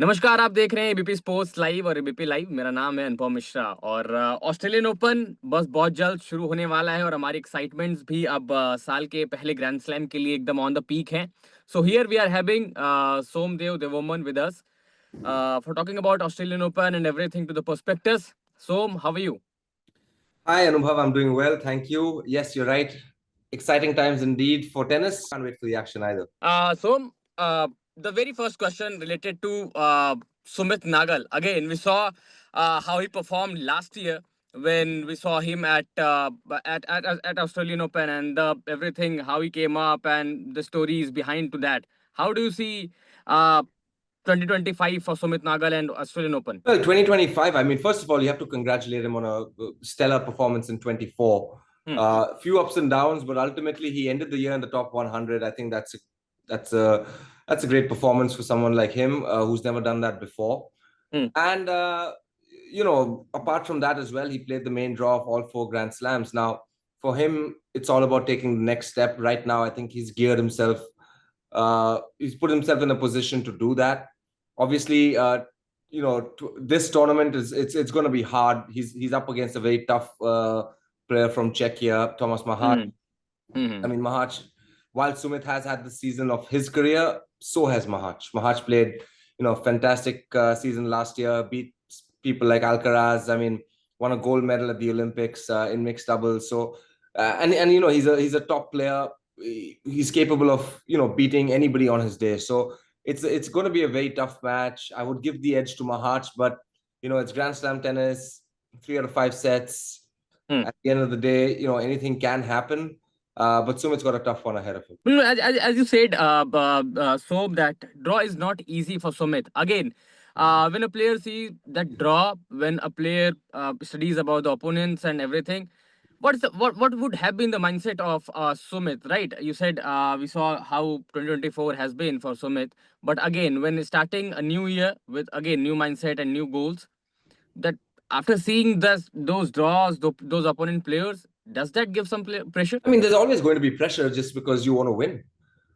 नमस्कार। आप देख रहे हैं एबीपी स्पोर्ट्स लाइव और एबीपी लाइव। मेरा नाम है अनुपम मिश्रा और ऑस्ट्रेलियन ओपन बस बहुत जल्द शुरू होने वाला है और हमारी एक्साइटमेंट्स भी अब साल के पहले ग्रैंड स्लैम के लिए एकदम ऑन द पीक है। So here we are having Somdev Devvarman with us for talking about Australian Open and everything to the perspectives. Som, how are you? Hi, Anubhav. I'm doing well. Thank you. Yes, you're right. Exciting times indeed for tennis. Can't wait for the action either. So, the very first question related to Sumit Nagal. Again, we saw how he performed last year when we saw him at Australian Open and everything, how he came up and the stories behind to that. How do you see uh, 2025 for Sumit Nagal and Australian Open? Well, 2025, I mean, first of all, you have to congratulate him on a stellar performance in 24. Hmm. Few ups and downs, but ultimately he ended the year in the top 100. I think that's a great performance for someone like him who's never done that before. Hmm. And apart from that as well, he played the main draw of all four Grand Slams. Now, for him, it's all about taking the next step. Right now, I think he's geared himself. He's put himself in a position to do that. Obviously, this tournament it's going to be hard. He's up against a very tough player from Czechia, Thomas Mahat. Hmm. I mean, Mahat, while Sumit has had the season of his career, so has Mahat. Mahat played, fantastic season last year, beat people like Alcaraz. I mean, won a gold medal at the Olympics in mixed doubles. So, and he's a top player. He's capable of beating anybody on his day. So it's going to be a very tough match. I would give the edge to Mahat, but it's Grand Slam tennis, 3 out of 5 sets. At the end of the day, anything can happen. But Sumit's got a tough one ahead of him. As you said, so that draw is not easy for Sumit. Again, when a player sees that draw, when a player studies about the opponents and everything, what would have been the mindset of Sumit, right? You said we saw how 2024 has been for Sumit, but again, when starting a new year with again new mindset and new goals, that after seeing those draws, those opponent players, does that give some pressure? I mean, there's always going to be pressure just because you want to win.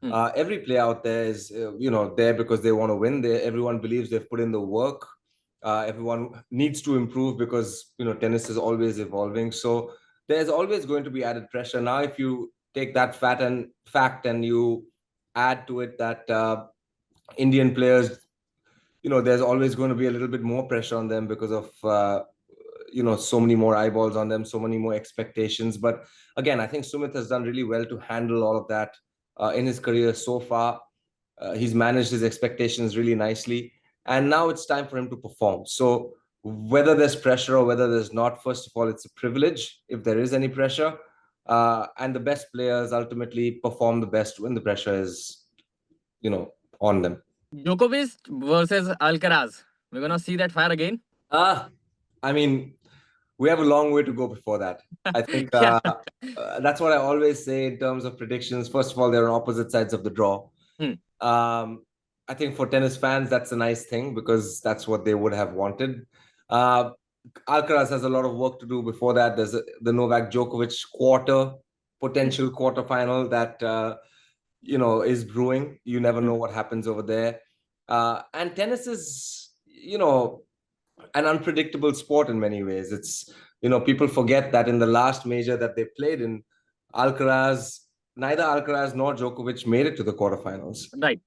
Hmm. Every player out there is, there because they want to win. Everyone believes they've put in the work. Everyone needs to improve because tennis is always evolving. So there's always going to be added pressure. Now, if you take that fact and you add to it that Indian players, there's always going to be a little bit more pressure on them because of so many more eyeballs on them, so many more expectations. But again, I think Sumit has done really well to handle all of that in his career so far. He's managed his expectations really nicely, and now it's time for him to perform. So whether there's pressure or whether there's not, first of all, it's a privilege if there is any pressure. And the best players ultimately perform the best when the pressure is, on them. Djokovic versus Alcaraz. We're gonna see that fire again. I mean, we have a long way to go before that. I think Yeah. that's what I always say in terms of predictions. First of all, they're on opposite sides of the draw. Hmm. I think for tennis fans, that's a nice thing because that's what they would have wanted. Uh, Alcaraz has a lot of work to do before that. There's the Novak Djokovic potential quarterfinal that is brewing. You never know what happens over there. And tennis is, an unpredictable sport in many ways. It's, people forget that in the last major that they played in, neither Alcaraz nor Djokovic made it to the quarterfinals. Right.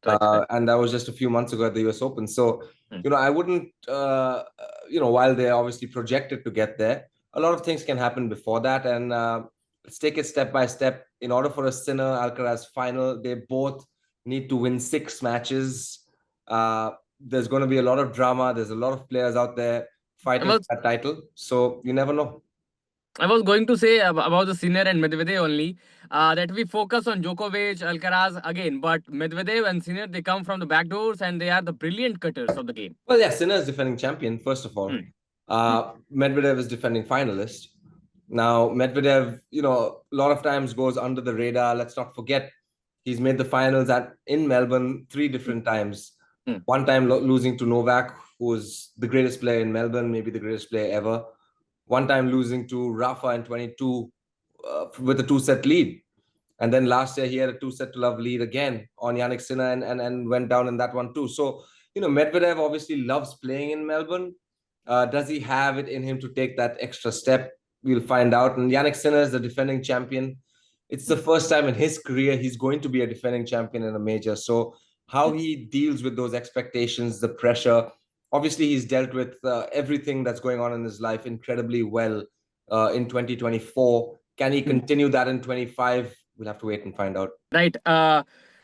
And that was just a few months ago at the US Open. So, Hmm. I wouldn't, while they're obviously projected to get there, a lot of things can happen before that. And let's take it step by step. In order for a Sinner Alcaraz final, they both need to win 6 matches. There's going to be a lot of drama. There's a lot of players out there I fighting for was that title. So you never know. I was going to say about the Sinner and Medvedev only that we focus on Djokovic, Alcaraz again, but Medvedev and Sinner, they come from the back doors and they are the brilliant cutters of the game. Well, yeah, Sinner is defending champion, first of all. Hmm. Hmm. Medvedev is defending finalist. Now, Medvedev, a lot of times goes under the radar. Let's not forget, he's made the finals in Melbourne 3 different times. Hmm. One time losing to Novak, who was the greatest player in Melbourne, maybe the greatest player ever. One time losing to Rafa in 22 with a 2-set lead. And then last year, he had a 2-set to love lead again on Yannick Sinner and went down in that one too. So Medvedev obviously loves playing in Melbourne. Does he have it in him to take that extra step? We'll find out. And Yannick Sinner is the defending champion. It's the first time in his career he's going to be a defending champion in a major. So how he deals with those expectations, the pressure. Obviously, he's dealt with everything that's going on in his life incredibly well in 2024. Can he continue that in 25? We'll have to wait and find out. Right.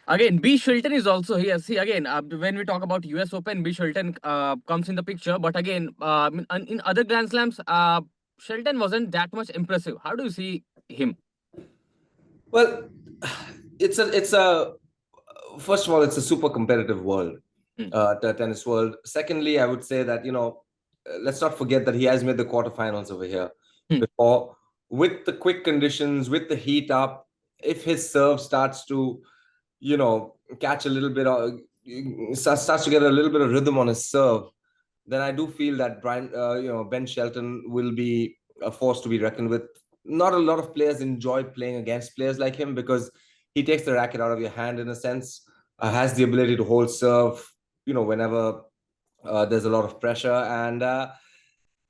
Again, B. Shilton is also here. See, again, when we talk about US Open, B. Shilton comes in the picture. But again, in other Grand Slams, Shilton wasn't that much impressive. How do you see him? Well, it's a first of all, it's a super competitive world, the tennis world. Secondly, I would say that, let's not forget that he has made the quarterfinals over here before. With the quick conditions, with the heat up, if his serve starts to, catch a little bit of, starts to get a little bit of rhythm on his serve, then I do feel that Ben Shelton will be a force to be reckoned with. Not a lot of players enjoy playing against players like him because he takes the racket out of your hand in a sense, has the ability to hold serve, whenever there's a lot of pressure. And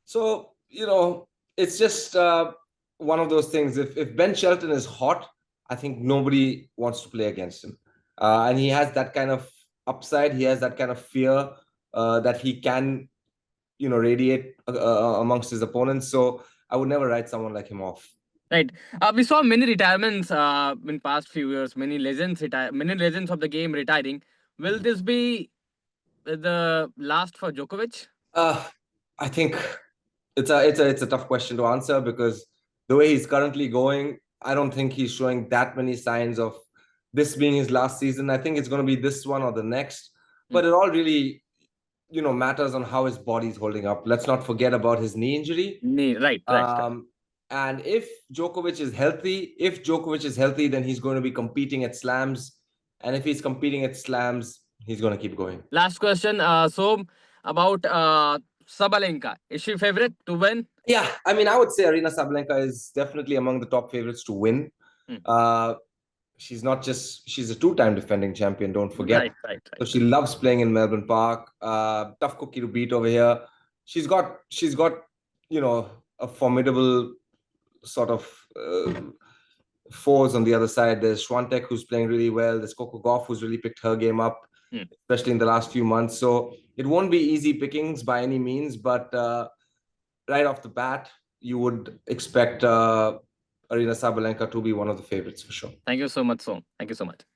so, it's just one of those things. If Ben Shelton is hot, I think nobody wants to play against him. And he has that kind of upside. He has that kind of fear that he can, radiate amongst his opponents. So I would never write someone like him off. Right. We saw many retirements in past few years. Many legends Many legends of the game retiring. Will this be the last for Djokovic? I think it's a tough question to answer because the way he's currently going, I don't think he's showing that many signs of this being his last season. I think it's going to be this one or the next. But it all really, matters on how his body's holding up. Let's not forget about his knee injury. Right. And if Djokovic is healthy, then he's going to be competing at slams. And if he's competing at slams, he's going to keep going. Last question. So about Sabalenka. Is she favorite to win? Yeah, I mean, I would say Arina Sabalenka is definitely among the top favorites to win. She's a two-time defending champion, don't forget. Right. So she loves playing in Melbourne Park. Tough cookie to beat over here. She's got, a formidable sort of fours on the other side. There's Swiatek, who's playing really well. There's Coco Gauff, who's really picked her game up, especially in the last few months. So it won't be easy pickings by any means, but right off the bat, you would expect Arina Sabalenka to be one of the favorites for sure. Thank you so much, Som. Thank you so much.